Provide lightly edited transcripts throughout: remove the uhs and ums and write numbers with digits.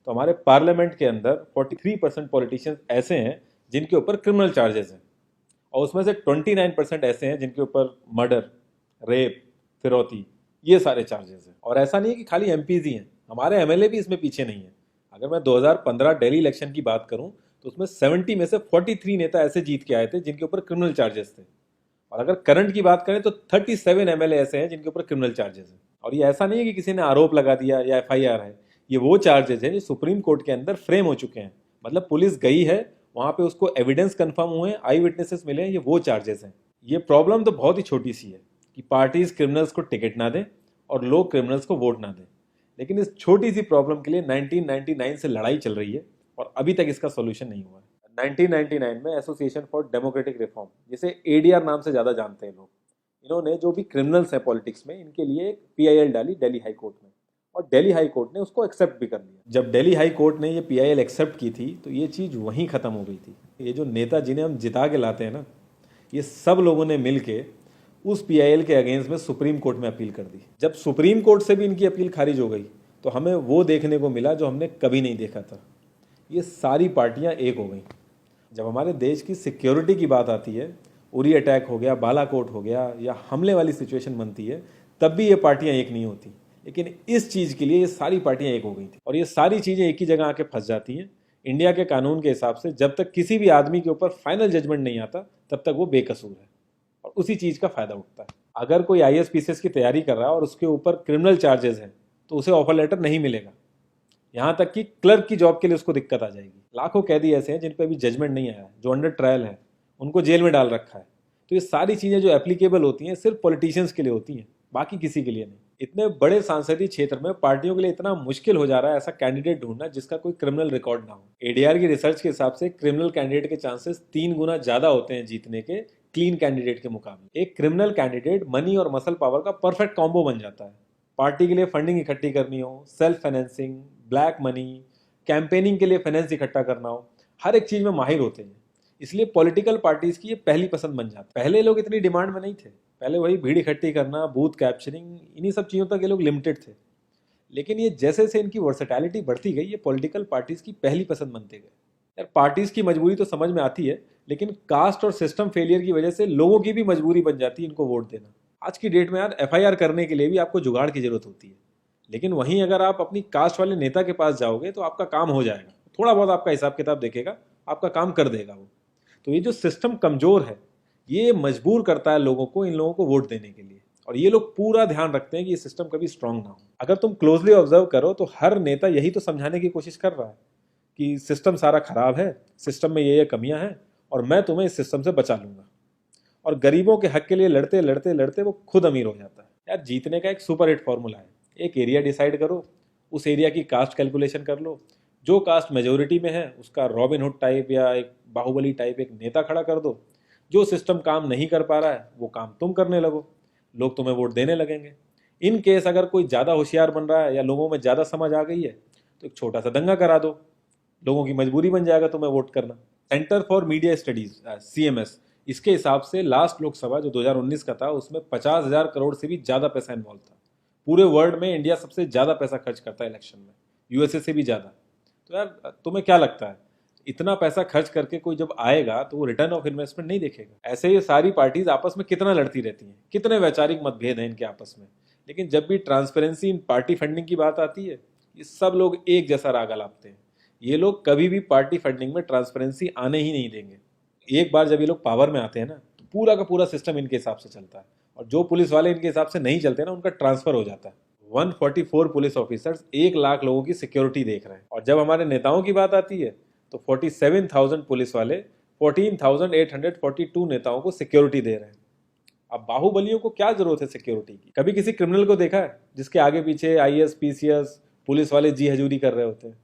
तो हमारे पार्लियामेंट के अंदर 43% पॉलिटिशियंस ऐसे हैं जिनके ऊपर क्रिमिनल चार्जेस हैं, और उसमें से 29% ऐसे हैं जिनके ऊपर मर्डर, रेप, फिरौती, ये सारे चार्जेस हैं। और ऐसा नहीं है कि खाली एमपीज ही हैं, हमारे एमएलए भी इसमें पीछे नहीं है। अगर मैं 2015 दिल्ली इलेक्शन की बात करूं तो उसमें 70 में से 43 नेता ऐसे जीत के आए थे जिनके ऊपर क्रिमिनल चार्जेस थे। और अगर करंट की बात करें तो 37 एमएलए ऐसे हैं जिनके ऊपर क्रिमिनल चार्जेस हैं। और ये ऐसा नहीं है कि किसी ने आरोप लगा दिया या एफआईआर है, ये वो चार्जेस हैं जो सुप्रीम कोर्ट के अंदर फ्रेम हो चुके हैं। मतलब पुलिस गई है वहां पे, उसको एविडेंस कंफर्म हुए, आई विटनेसेस मिले हैं, ये वो चार्जेस हैं। ये प्रॉब्लम तो बहुत ही छोटी सी है कि पार्टीज क्रिमिनल्स को टिकट ना दें और लोग क्रिमिनल्स को वोट ना दें, लेकिन इस छोटी सी प्रॉब्लम के लिए 1999 से लड़ाई चल रही है और अभी तक इसका सोल्यूशन नहीं हुआ है। 1999 में एसोसिएशन फॉर डेमोक्रेटिक रिफॉर्म, जिसे एडीआर नाम से ज़्यादा जानते हैं लोग, इन्होंने जो भी क्रिमिनल्स हैं पॉलिटिक्स में, इनके लिए एक पीआईएल डाली दिल्ली हाई कोर्ट में, और दिल्ली हाई कोर्ट ने उसको एक्सेप्ट भी कर लिया। जब दिल्ली हाई कोर्ट ने ये पीआईएल एक्सेप्ट की थी तो ये चीज़ वहीं ख़त्म हो गई थी। ये जो नेता जिन्हें हम जिता के लाते हैं ना, ये सब लोगों ने मिल के उस पीआईएल के अगेंस्ट में सुप्रीम कोर्ट में अपील कर दी। जब सुप्रीम कोर्ट से भी इनकी अपील खारिज हो गई तो हमें वो देखने को मिला जो हमने कभी नहीं देखा था, ये सारी पार्टियां एक हो गई। जब हमारे देश की सिक्योरिटी की बात आती है, उरी अटैक हो गया, बालाकोट हो गया, या हमले वाली सिचुएशन बनती है, तब भी ये पार्टियां एक नहीं होती। लेकिन इस चीज़ के लिए ये सारी पार्टियां एक हो गई थी, और ये सारी चीज़ें एक ही जगह आके फंस जाती हैं। इंडिया के कानून के हिसाब से जब तक किसी भी आदमी के ऊपर फाइनल जजमेंट नहीं आता तब तक वो बेकसूर है, और उसी चीज़ का फायदा उठता है। अगर कोई आईएएस की तैयारी कर रहा है और उसके ऊपर क्रिमिनल चार्जेस हैं तो उसे ऑफर लेटर नहीं मिलेगा। यहाँ तक कि क्लर्क की जॉब के लिए उसको दिक्कत आ जाएगी। लाखों कैदी ऐसे हैं जिन पर अभी जजमेंट नहीं आया है, जो अंडर ट्रायल है, उनको जेल में डाल रखा है। तो ये सारी चीज़ें जो एप्लीकेबल होती हैं सिर्फ पॉलिटिशियंस के लिए होती हैं, बाकी किसी के लिए नहीं। इतने बड़े सांसदीय क्षेत्र में पार्टियों के लिए इतना मुश्किल हो जा रहा है ऐसा कैंडिडेट ढूंढना जिसका कोई क्रिमिनल रिकॉर्ड ना हो। एडीआर की रिसर्च के हिसाब से क्रिमिनल कैंडिडेट के चांसेस 3 गुना ज्यादा होते हैं जीतने के क्लीन कैंडिडेट के मुकाबले। एक क्रिमिनल कैंडिडेट मनी और मसल पावर का परफेक्ट कॉम्बो बन जाता है। पार्टी के लिए फंडिंग इकट्ठी करनी हो, self financing, black money, campaigning के लिए फाइनेंस इकट्ठा करना हो, हर एक चीज में माहिर होते हैं। इसलिए पॉलिटिकल पार्टीज की ये पहली पसंद बन जाती है। पहले लोग इतनी डिमांड में नहीं थे, पहले वही भीड़ इकट्ठी करना, बूथ कैप्चरिंग, इन्हीं सब चीज़ों तक ये लोग लिमिटेड थे। लेकिन ये जैसे जैसे इनकी वर्सेटैलिटी बढ़ती गई, ये पॉलिटिकल पार्टीज की पहली पसंद बनते गए। यार पार्टीज की मजबूरी तो समझ में आती है, लेकिन कास्ट और सिस्टम फेलियर की वजह से लोगों की भी मजबूरी बन जाती है इनको वोट देना। आज की डेट में यार एफआईआर करने के लिए भी आपको जुगाड़ की जरूरत होती है, लेकिन वहीं अगर आप अपनी कास्ट वाले नेता के पास जाओगे तो आपका काम हो जाएगा, थोड़ा बहुत आपका हिसाब किताब देखेगा, आपका काम कर देगा वो। तो ये जो सिस्टम कमजोर है ये मजबूर करता है लोगों को इन लोगों को वोट देने के लिए, और ये लोग पूरा ध्यान रखते हैं कि ये सिस्टम कभी स्ट्रांग ना हो। अगर तुम क्लोजली ऑब्जर्व करो तो हर नेता यही तो समझाने की कोशिश कर रहा है कि सिस्टम सारा खराब है, सिस्टम में ये कमियां हैं और मैं तुम्हें इस सिस्टम से बचा लूंगा। और गरीबों के हक के लिए लड़ते लड़ते लड़ते वो खुद अमीर हो जाता है। यार जीतने का एक सुपर हिट फॉर्मूला है, एक एरिया डिसाइड करो, उस एरिया की कास्ट कैलकुलेशन कर लो, जो कास्ट मेजोरिटी में है उसका रॉबिन हुड टाइप या एक बाहुबली टाइप एक नेता खड़ा कर दो, जो सिस्टम काम नहीं कर पा रहा है वो काम तुम करने लगो, लोग तुम्हें वोट देने लगेंगे। इन केस अगर कोई ज़्यादा होशियार बन रहा है या लोगों में ज़्यादा समझ आ गई है तो एक छोटा सा दंगा करा दो, लोगों की मजबूरी बन जाएगा तुम्हें वोट करना। Centre for media studies CMS, इसके हिसाब से लास्ट लोकसभा जो 2019 का था उसमें 50,000 करोड़ से भी ज़्यादा पैसा इन्वॉल्व था। पूरे वर्ल्ड में इंडिया सबसे ज़्यादा पैसा खर्च करता है इलेक्शन में, यूएसए से भी ज़्यादा। तो यार तुम्हें क्या लगता है इतना पैसा खर्च करके कोई जब आएगा तो वो रिटर्न ऑफ इन्वेस्टमेंट नहीं देखेगा? ऐसे ये सारी पार्टीज आपस में कितना लड़ती रहती हैं, कितने वैचारिक मतभेद हैं इनके आपस में, लेकिन जब भी ट्रांसपेरेंसी इन पार्टी फंडिंग की बात आती है ये सब लोग एक जैसा राग अलापते हैं। ये लोग कभी भी पार्टी फंडिंग में ट्रांसपेरेंसी आने ही नहीं देंगे। एक बार जब ये लोग पावर में आते हैं ना तो पूरा का पूरा सिस्टम इनके हिसाब से चलता है, और जो पुलिस वाले इनके हिसाब से नहीं चलते ना उनका ट्रांसफर हो जाता है। 144 पुलिस ऑफिसर्स 1 लाख लोगों की सिक्योरिटी देख रहे हैं, और जब हमारे नेताओं की बात आती है तो 47,000 पुलिस वाले 14,842 नेताओं को सिक्योरिटी दे रहे हैं। अब बाहुबलियों को क्या जरूरत है सिक्योरिटी की? कभी किसी क्रिमिनल को देखा है जिसके आगे पीछे आईएएस पीसीएस पुलिस वाले जी हजूरी कर रहे होते हैं?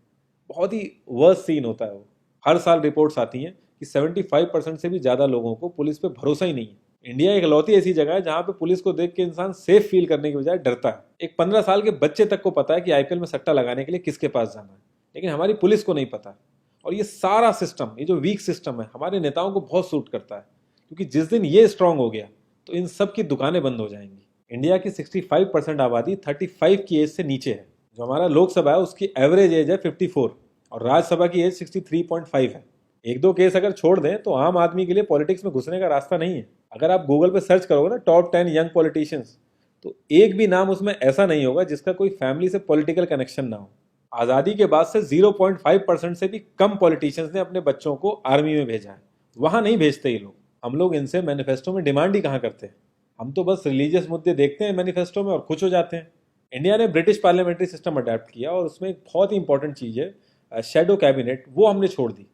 बहुत ही वर्स्ट सीन होता है वो। हर साल रिपोर्ट्स आती हैं कि 75% से भी ज्यादा लोगों को पुलिस पे भरोसा ही नहीं है। इंडिया एक लौती ऐसी जगह है जहां पे पुलिस को देख के इंसान सेफ फील करने की बजाय डरता है। एक 15 साल के बच्चे तक को पता है कि आईपीएल में सट्टा लगाने के लिए किसके पास जाना है, लेकिन हमारी पुलिस को नहीं पता। और ये सारा सिस्टम, ये जो वीक सिस्टम है, हमारे नेताओं को बहुत सूट करता है, क्योंकि जिस दिन ये स्ट्रांग हो गया तो इन सब की दुकानें बंद हो जाएंगी। इंडिया की 65% आबादी 35 की एज से नीचे है, जो हमारा लोकसभा है उसकी एवरेज एज है 54 और राज्यसभा की एज 63.5 है। एक दो केस अगर छोड़ दें तो आम आदमी के लिए पॉलिटिक्स में घुसने का रास्ता नहीं है। अगर आप गूगल पे सर्च करोगे ना टॉप 10 यंग पॉलिटिशियंस, तो एक भी नाम उसमें ऐसा नहीं होगा जिसका कोई फैमिली से पॉलिटिकल कनेक्शन ना हो। आज़ादी के बाद से 0.5% से भी कम पॉलिटिशियंस ने अपने बच्चों को आर्मी में भेजा है। वहाँ नहीं भेजते ये लोग। हम लोग इनसे मैनिफेस्टो में डिमांड ही कहाँ करते हैं। हम तो बस रिलीजियस मुद्दे देखते हैं मैनिफेस्टो में और खुश हो जाते हैं। इंडिया ने ब्रिटिश पार्लियामेंट्री सिस्टम अडेप्ट किया और उसमें एक बहुत ही इंपॉर्टेंट चीज़ है शेडो कैबिनेट, वो हमने छोड़ दी।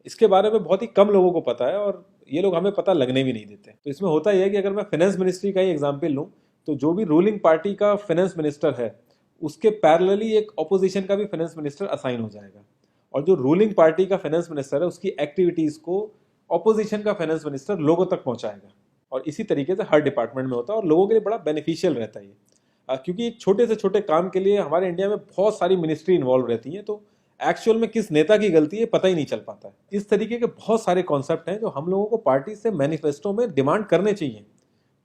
इसके बारे में बहुत ही कम लोगों को पता है और ये लोग हमें पता लगने भी नहीं देते। तो इसमें होता यह है कि अगर मैं फाइनेंस मिनिस्ट्री का ही एग्जाम्पल लूँ तो जो भी रूलिंग पार्टी का फाइनेंस मिनिस्टर है उसके पैरेलली एक ऑपोजिशन का भी फाइनेंस मिनिस्टर असाइन हो जाएगा और जो रूलिंग पार्टी का फाइनेंस मिनिस्टर है उसकी एक्टिविटीज़ को ऑपोजिशन का फाइनेंस मिनिस्टर लोगों तक पहुंचाएगा। और इसी तरीके से हर डिपार्टमेंट में होता है और लोगों के लिए बड़ा बेनिफिशियल रहता है ये। क्योंकि एक छोटे से छोटे काम के लिए हमारे इंडिया में बहुत सारी मिनिस्ट्री इन्वॉल्व रहती हैं, तो एक्चुअल में किस नेता की गलती है पता ही नहीं चल पाता है। इस तरीके के बहुत सारे कॉन्सेप्ट हैं जो हम लोगों को पार्टी से मैनिफेस्टो में डिमांड करने चाहिए,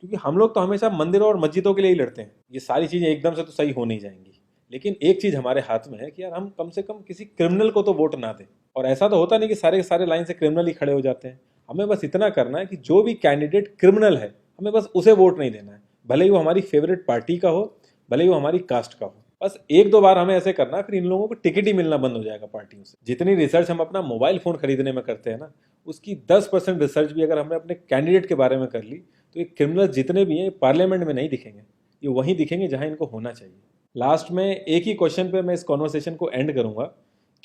क्योंकि हम लोग तो हमेशा मंदिरों और मस्जिदों के लिए ही लड़ते हैं। ये सारी चीज़ें एकदम से तो सही हो नहीं जाएंगी, लेकिन एक चीज़ हमारे हाथ में है कि यार हम कम से कम किसी क्रिमिनल को तो वोट ना दें। और ऐसा तो होता नहीं कि सारे के सारे लाइन से क्रिमिनल ही खड़े हो जाते हैं। हमें बस इतना करना है कि जो भी कैंडिडेट क्रिमिनल है हमें बस उसे वोट नहीं देना है, भले ही वो हमारी फेवरेट पार्टी का हो, भले ही वो हमारी कास्ट का हो। बस एक दो बार हमें ऐसे करना है, फिर इन लोगों को टिकट ही मिलना बंद हो जाएगा पार्टियों से। जितनी रिसर्च हम अपना मोबाइल फोन खरीदने में करते हैं ना, उसकी 10% रिसर्च भी अगर हमने अपने कैंडिडेट के बारे में कर ली तो ये क्रिमिनल जितने भी हैं पार्लियामेंट में नहीं दिखेंगे, ये वहीं दिखेंगे जहां इनको होना चाहिए। लास्ट में एक ही क्वेश्चन पे मैं इस कॉन्वर्सेशन को एंड करूंगा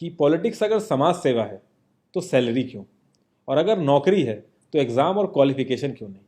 कि पॉलिटिक्स अगर समाज सेवा है तो सैलरी क्यों, और अगर नौकरी है तो एग्जाम और क्वालिफिकेशन क्यों नहीं।